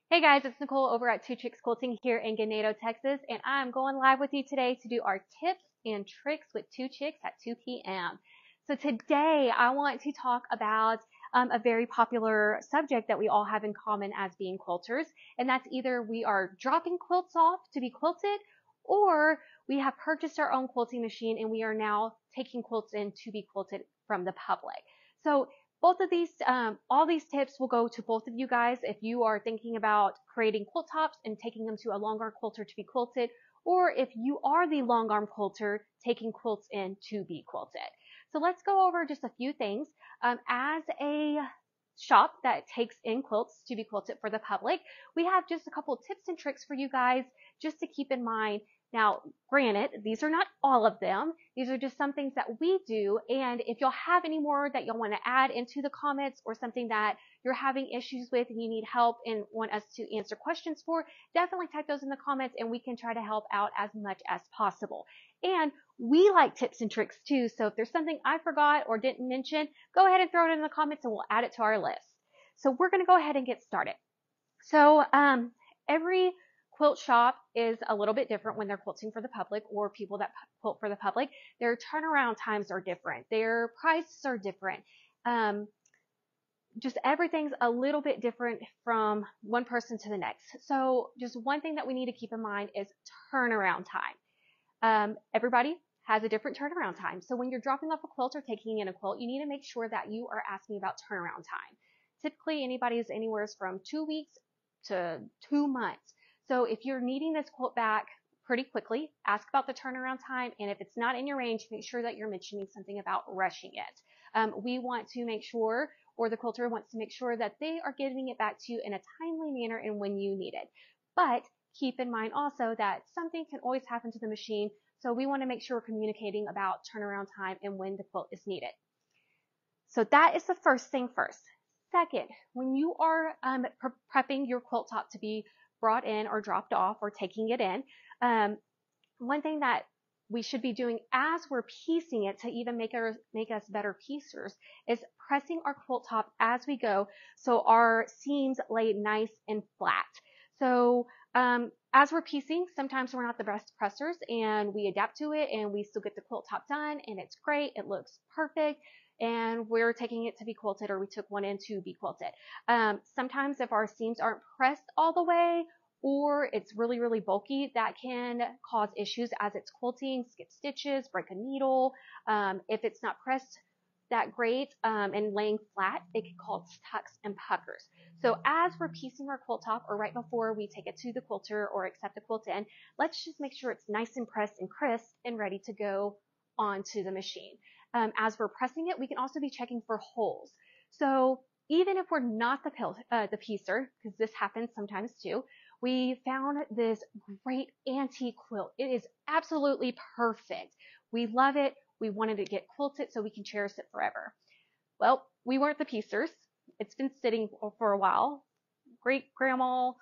Hey guys, it's Nicole over at Chicks Quilting here in Ganado, Texas, and I'm going live with you today to do our tips and tricks with two chicks at 2 p.m. So today I want to talk about a very popular subject that we all have in common as being quilters, and that's either we are dropping quilts off to be quilted, or we have purchased our own quilting machine and we are now taking quilts in to be quilted from the public. So both of these, all these tips will go to both of you guys if you are thinking about creating quilt tops and taking them to a long arm quilter to be quilted, or if you are the long arm quilter taking quilts in to be quilted. So let's go over just a few things. As a shop that takes in quilts to be quilted for the public, we have just a couple tips and tricks for you guys just to keep in mind. Now, granted, these are not all of them. These are just some things that we do. And if you'll have any more that you'll want to add into the comments or something that you're having issues with and you need help and want us to answer questions for, definitely type those in the comments and we can try to help out as much as possible. And we like tips and tricks too. So if there's something I forgot or didn't mention, go ahead and throw it in the comments and we'll add it to our list. So we're going to go ahead and get started. So every quilt shop is a little bit different when they're quilting for the public or people that quilt for the public. Their turnaround times are different. Their prices are different. Just everything's a little bit different from one person to the next. So just one thing that we need to keep in mind is turnaround time. Everybody has a different turnaround time. So when you're dropping off a quilt or taking in a quilt, you need to make sure that you are asking about turnaround time. Typically, anybody is anywhere from 2 weeks to 2 months. So if you're needing this quilt back pretty quickly, ask about the turnaround time. And if it's not in your range, make sure that you're mentioning something about rushing it. We want to make sure, or the quilter wants to make sure that they are getting it back to you in a timely manner and when you need it. But keep in mind also that something can always happen to the machine. So we want to make sure we're communicating about turnaround time and when the quilt is needed. So that is the first thing first. Second, when you are prepping your quilt top to be brought in or dropped off or taking it in, one thing that we should be doing as we're piecing it to even make us better piecers is pressing our quilt top as we go so our seams lay nice and flat. So as we're piecing, sometimes we're not the best pressers and we adapt to it and we still get the quilt top done and it's great, it looks perfect, and we're taking it to be quilted or we took one in to be quilted. Sometimes if our seams aren't pressed all the way or it's really, really bulky, that can cause issues as it's quilting, skip stitches, break a needle. If it's not pressed that great and laying flat, it can cause tucks and puckers. So as we're piecing our quilt top or right before we take it to the quilter or accept the quilt in, let's just make sure it's nice and pressed and crisp and ready to go onto the machine. As we're pressing it, we can also be checking for holes. So even if we're not the piecer, because this happens sometimes too, we found this great antique quilt. It is absolutely perfect. We love it. We wanted to get quilted so we can cherish it forever. Well, we weren't the piecers. It's been sitting for a while. Great grandma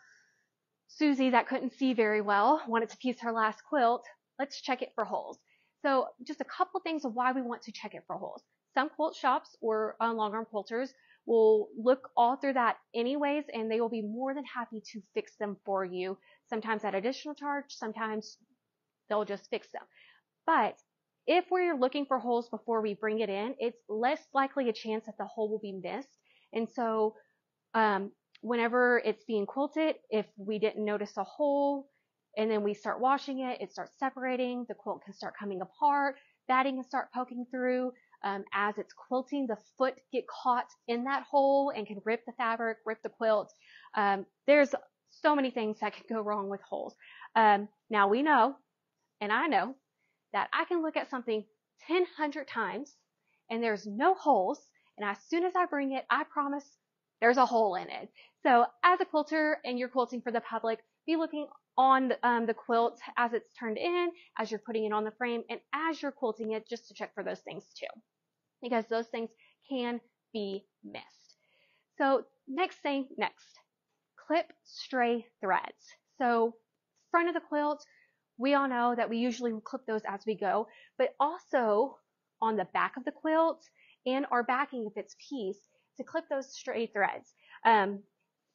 Susie that couldn't see very well wanted to piece her last quilt. Let's check it for holes. So just a couple things of why we want to check it for holes. Some quilt shops or long arm quilters will look all through that anyways, and they will be more than happy to fix them for you. Sometimes at additional charge, sometimes they'll just fix them. But if we're looking for holes before we bring it in, it's less likely a chance that the hole will be missed. And so whenever it's being quilted, if we didn't notice a hole and then we start washing it, it starts separating, the quilt can start coming apart, batting can start poking through. As it's quilting, the foot get caught in that hole and can rip the fabric, rip the quilt. There's so many things that can go wrong with holes. Now we know, and I know, that I can look at something 100 times and there's no holes. And as soon as I bring it, I promise there's a hole in it. So as a quilter and you're quilting for the public, be looking on the quilt as it's turned in, as you're putting it on the frame, and as you're quilting it, just to check for those things too, because those things can be missed. So next, clip stray threads. So front of the quilt, we all know that we usually clip those as we go, but also on the back of the quilt and our backing if it's pieced, to clip those stray threads.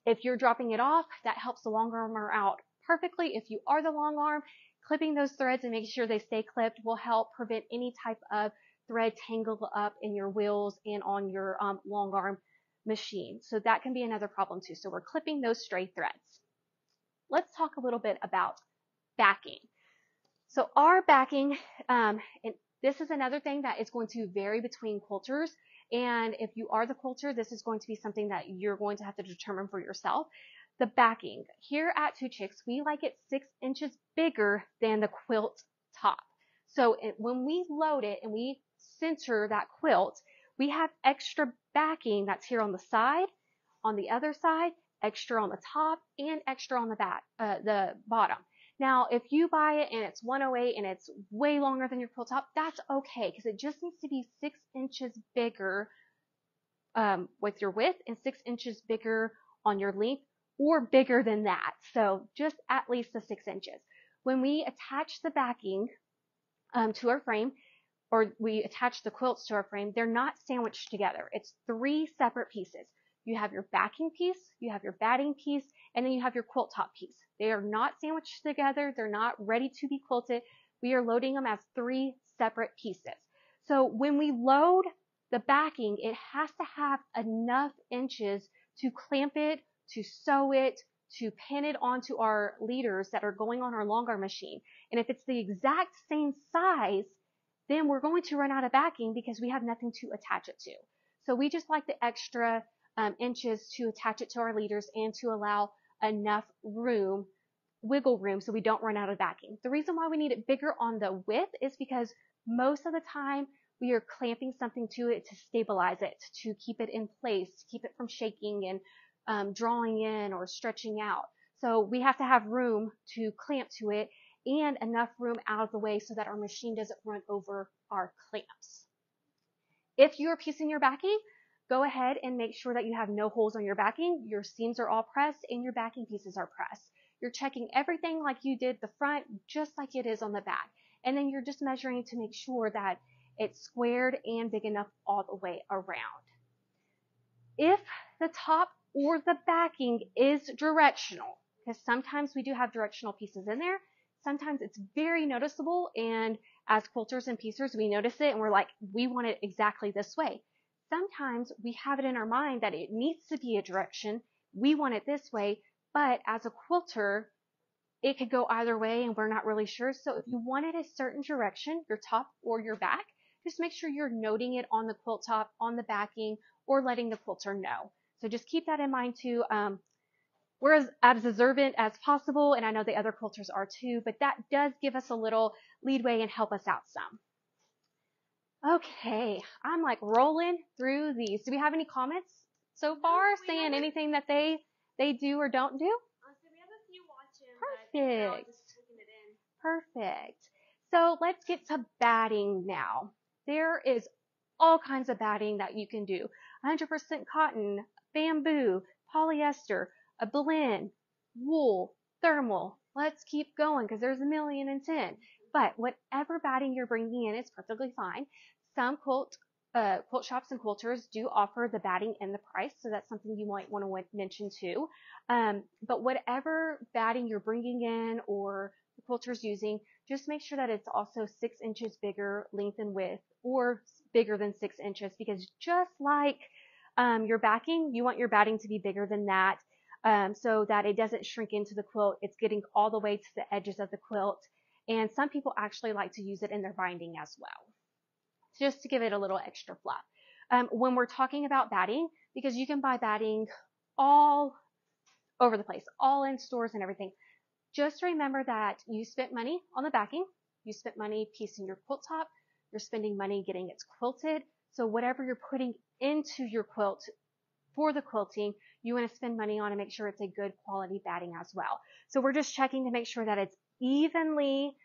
If you're dropping it off, that helps the long armer out perfectly. If you are the long arm, clipping those threads and making sure they stay clipped will help prevent any type of thread tangle up in your wheels and on your long arm machine. So that can be another problem too. So we're clipping those stray threads. Let's talk a little bit about backing. So our backing, and this is another thing that is going to vary between quilters. And if you are the quilter, this is going to be something that you're going to have to determine for yourself. The backing. Here at Two Chicks, we like it 6 inches bigger than the quilt top. So when we load it and we center that quilt, we have extra backing that's here on the side, on the other side, extra on the top, and extra on the back, the bottom. Now, if you buy it and it's 108 and it's way longer than your quilt top, that's okay, because it just needs to be 6 inches bigger with your width and 6 inches bigger on your length, or bigger than that. So just at least the 6 inches. When we attach the backing to our frame, or we attach the quilts to our frame, they're not sandwiched together. It's 3 separate pieces. You have your backing piece, you have your batting piece, and then you have your quilt top piece. They are not sandwiched together. They're not ready to be quilted. We are loading them as 3 separate pieces. So when we load the backing, it has to have enough inches to clamp it, to sew it, to pin it onto our leaders that are going on our Longarm machine. And if it's the exact same size, then we're going to run out of backing because we have nothing to attach it to. So we just like the extra inches to attach it to our leaders and to allow enough room, wiggle room, so we don't run out of backing. The reason why we need it bigger on the width is because most of the time we are clamping something to it to stabilize it, to keep it in place, to keep it from shaking and drawing in or stretching out. So we have to have room to clamp to it and enough room out of the way so that our machine doesn't run over our clamps. If you're piecing your backing, go ahead and make sure that you have no holes on your backing, your seams are all pressed, and your backing pieces are pressed. You're checking everything like you did the front, just like it is on the back. And then you're just measuring to make sure that it's squared and big enough all the way around. If the top or the backing is directional, because sometimes we do have directional pieces in there, sometimes it's very noticeable, and as quilters and piecers, we notice it and we're like, we want it exactly this way. Sometimes we have it in our mind that it needs to be a direction, we want it this way, but as a quilter, it could go either way and we're not really sure. So if you want it a certain direction, your top or your back, just make sure you're noting it on the quilt top, on the backing, or letting the quilter know. So just keep that in mind too. We're as observant as possible, and I know the other quilters are too, but that does give us a little leadway and help us out some. Okay, I'm like rolling through these. Do we have any comments so far saying anything that they do or don't do? So we have a few watching. Perfect. But just taking it in. Perfect. So let's get to batting now. There is all kinds of batting that you can do. 100% cotton, bamboo, polyester, a blend, wool, thermal. Let's keep going because there's 1,000,010. But whatever batting you're bringing in is perfectly fine. Some quilt shops and quilters do offer the batting in the price, so that's something you might want to mention too. But whatever batting you're bringing in or the quilter's using, just make sure that it's also 6 inches bigger length and width, or bigger than 6 inches, because just like your backing, you want your batting to be bigger than that, so that it doesn't shrink into the quilt. It's getting all the way to the edges of the quilt. And some people actually like to use it in their binding as well, just to give it a little extra fluff. When we're talking about batting, because you can buy batting all over the place, all in stores and everything, just remember that you spent money on the backing, you spent money piecing your quilt top, you're spending money getting it quilted. So whatever you're putting into your quilt for the quilting, you want to spend money on and make sure it's a good quality batting as well. So we're just checking to make sure that it's evenly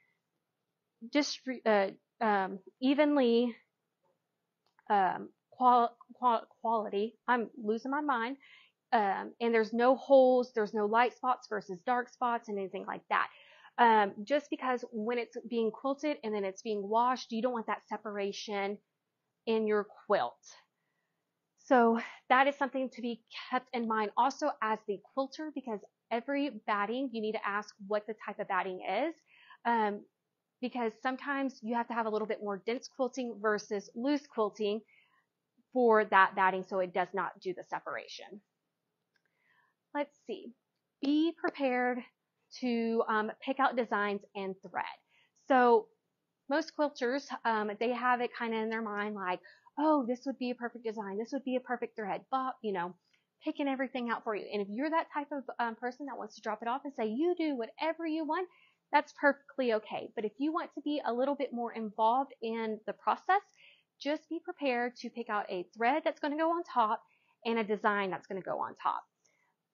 quality. I'm losing my mind. And there's no holes, there's no light spots versus dark spots and anything like that. Just because when it's being quilted and then it's being washed, you don't want that separation in your quilt. So that is something to be kept in mind also as the quilter, because every batting, you need to ask what the type of batting is. Because sometimes you have to have a little bit more dense quilting versus loose quilting for that batting so it does not do the separation. Let's see. Be prepared to pick out designs and thread. So most quilters, they have it kind of in their mind like, oh, this would be a perfect design. This would be a perfect thread. But, picking everything out for you. And if you're that type of person that wants to drop it off and say, you do whatever you want, that's perfectly okay. But if you want to be a little bit more involved in the process, just be prepared to pick out a thread that's going to go on top and a design that's going to go on top.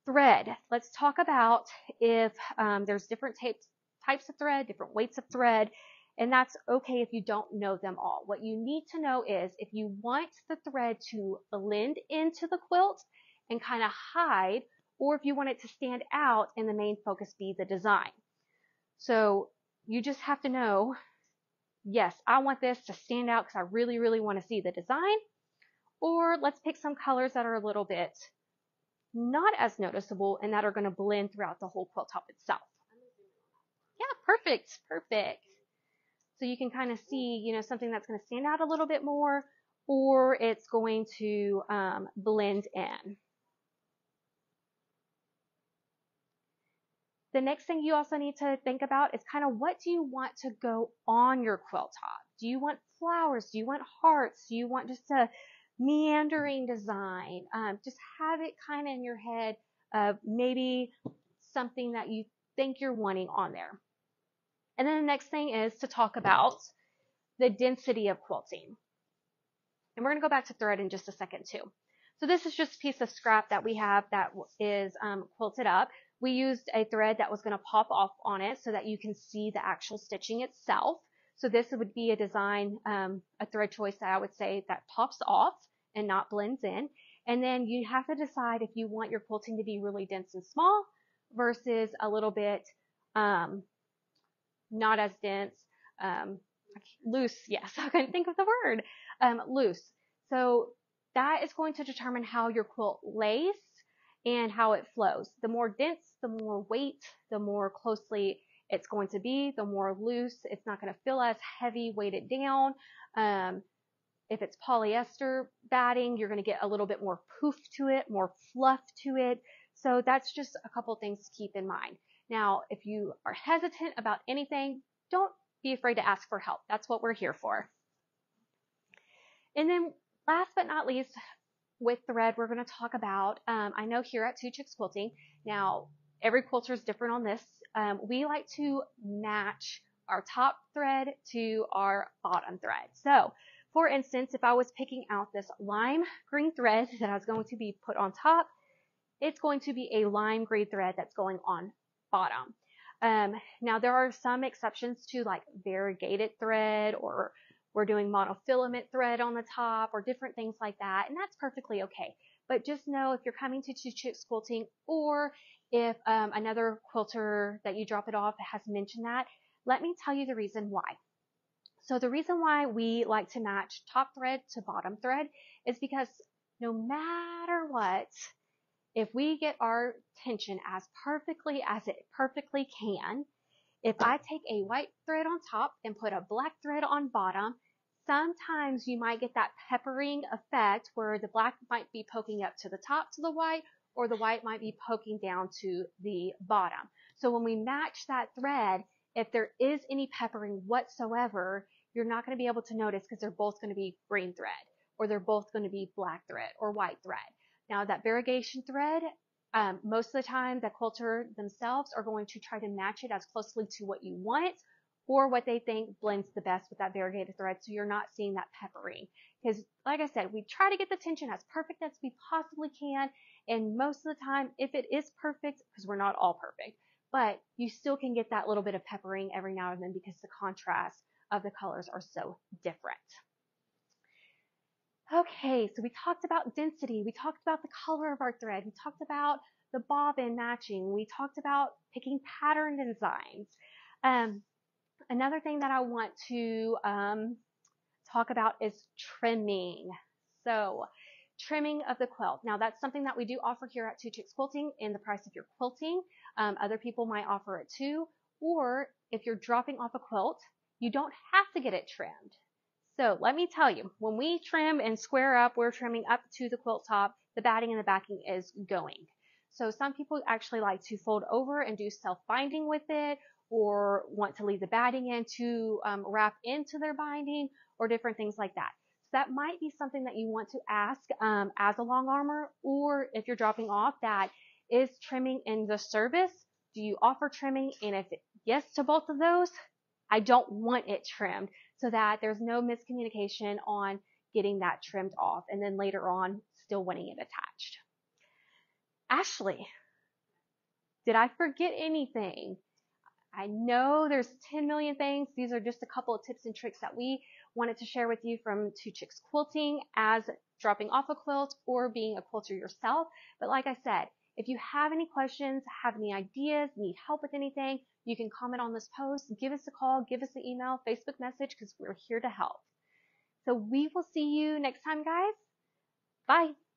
Thread. Let's talk about if there's different types of thread, different weights of thread, and that's okay if you don't know them all. What you need to know is if you want the thread to blend into the quilt and kind of hide, or if you want it to stand out and the main focus be the design. So you just have to know, yes, I want this to stand out because I really, really want to see the design, or let's pick some colors that are a little bit not as noticeable and that are going to blend throughout the whole quilt top itself. Yeah, perfect, perfect. So you can kind of see, something that's going to stand out a little bit more, or it's going to blend in. The next thing you also need to think about is kind of what do you want to go on your quilt top? Do you want flowers? Do you want hearts? Do you want just a meandering design? Just have it kind of in your head of maybe something that you think you're wanting on there. And then the next thing is to talk about the density of quilting. And we're going to go back to thread in just a second too. So this is just a piece of scrap that we have that is quilted up. We used a thread that was going to pop off on it so that you can see the actual stitching itself. So this would be a design, a thread choice that I would say that pops off and not blends in. And then you have to decide if you want your quilting to be really dense and small versus a little bit not as dense, loose. Yes, I couldn't think of the word. Loose. So that is going to determine how your quilt lays and how it flows. The more dense, the more weight, the more closely it's going to be, the more loose. It's not going to feel as heavy weighted down. If it's polyester batting, you're going to get a little bit more poof to it, more fluff to it. So that's just a couple things to keep in mind. Now, if you are hesitant about anything, don't be afraid to ask for help. That's what we're here for. And then last but not least, with thread, we're going to talk about, I know here at Chicks Quilting, now every quilter is different on this. We like to match our top thread to our bottom thread. So for instance, if I was picking out this lime green thread that I was going to be put on top, it's going to be a lime green thread that's going on bottom. Now there are some exceptions to like variegated thread, or we're doing monofilament thread on the top, or different things like that, and that's perfectly okay. But just know if you're coming to Chicks Quilting, or if another quilter that you drop it off has mentioned that, let me tell you the reason why. So the reason why we like to match top thread to bottom thread is because no matter what, if we get our tension as perfectly as it perfectly can, if I take a white thread on top and put a black thread on bottom, sometimes you might get that peppering effect where the black might be poking up to the top to the white, or the white might be poking down to the bottom. So when we match that thread, if there is any peppering whatsoever, you're not going to be able to notice because they're both going to be green thread, or they're both going to be black thread or white thread. Now that variegation thread, most of the time the quilter themselves are going to try to match it as closely to what you want or what they think blends the best with that variegated thread, so you're not seeing that peppering. Because like I said, we try to get the tension as perfect as we possibly can, and most of the time, if it is perfect, because we're not all perfect, but you still can get that little bit of peppering every now and then because the contrast of the colors are so different. Okay, so we talked about density, we talked about the color of our thread, we talked about the bobbin matching, we talked about picking pattern designs. Another thing that I want to talk about is trimming. So trimming of the quilt. Now that's something that we do offer here at Two Chicks Quilting in the price of your quilting. Other people might offer it too, or if you're dropping off a quilt, you don't have to get it trimmed. So let me tell you, when we trim and square up, we're trimming up to the quilt top, the batting and the backing is going. So some people actually like to fold over and do self-binding with it, or want to leave the batting in to wrap into their binding, or different things like that. So that might be something that you want to ask as a long armor, or if you're dropping off, that is trimming in the service. Do you offer trimming? And if yes to both of those, I don't want it trimmed, so that there's no miscommunication on getting that trimmed off and then later on still wanting it attached. Ashley, did I forget anything? I know there's 10 million things. These are just a couple of tips and tricks that we wanted to share with you from Two Chicks Quilting as dropping off a quilt or being a quilter yourself. But like I said, if you have any questions, have any ideas, need help with anything, you can comment on this post, give us a call, give us an email, Facebook message, because we're here to help. So we will see you next time, guys. Bye.